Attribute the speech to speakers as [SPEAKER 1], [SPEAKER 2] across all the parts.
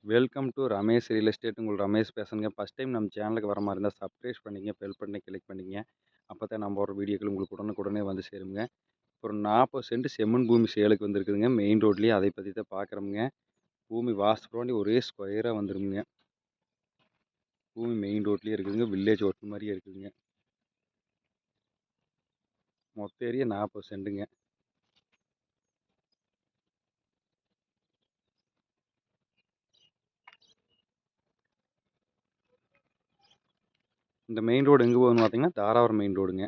[SPEAKER 1] Welcome to Ramesh real estate. உங்கள் ரமேஷ் பேசுங்க. First time நம்ம சேனலுக்கு வர மாதிரி இருந்தால் சப்ஸ்கிரைப் பண்ணிங்க, பெல் பட்டனை கிளிக் பண்ணிங்க. அப்போ தான் நம்ம ஒரு வீடியோக்கள் உங்களுக்கு உடனுக்குடனே வந்து சேருங்க. ஒரு 40 சென்ட் செம்மண் பூமி சேலுக்கு வந்துருக்குதுங்க. மெயின் ரோட்லேயே அதை பற்றி தான் பார்க்குறோமுங்க. பூமி வாஸ்து ஒரே ஸ்கொயராக வந்துருங்க. பூமி மெயின் ரோட்லேயே இருக்குதுங்க. வில்லேஜ் ஒட்டு மாதிரியே இருக்குதுங்க. மொத்த ஏரியா 40 சென்ட்டுங்க. இந்த மெயின் ரோடு எங்கே போகுதுன்னு பார்த்தீங்கன்னா தாராபுரம் மெயின் ரோடுங்க.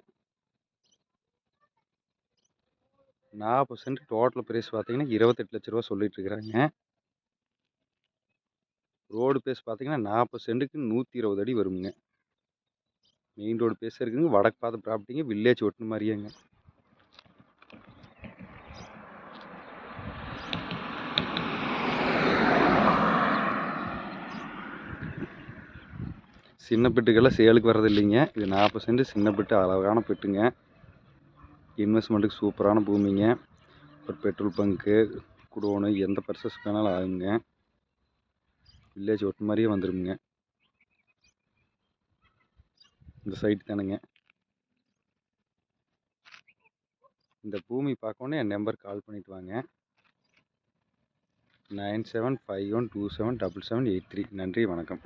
[SPEAKER 1] 40 சென்ட் டோட்டல் ப்ரைஸ் பார்த்தீங்கன்னா 28 லட்ச ரூபா சொல்லிட்டு இருக்கிறாங்க. ரோடு பேஸ் பார்த்தீங்கன்னா 40 சென்ட்டுக்கு 120 அடி வருங்க. மெயின் ரோடு பேச இருக்குங்க. வடக்கு பார்த்த ப்ராப்பர்ட்டிங்க. வில்லேஜ் ஒட்டுன மாதிரியேங்க. சின்ன பெட்டுக்கெல்லாம் சேலுக்கு வர்றது இல்லைங்க. இது 40 சென்ட் சின்ன பெட்டு, அழகான பெட்டுங்க. இன்வெஸ்ட்மெண்ட்டுக்கு சூப்பரான பூமிங்க. ஒரு பெட்ரோல் பங்க்கு, குடோனு, எந்த பர்சஸ் வேணாலும் ஆகுங்க. வில்லேஜ் ஒட்டு மாதிரியே வந்துருங்க. இந்த சைட் தானுங்க. இந்த பூமி பார்க்கணுன்னு என் நம்பர் கால் பண்ணிட்டு வாங்க. 9751277773. நன்றி, வணக்கம்.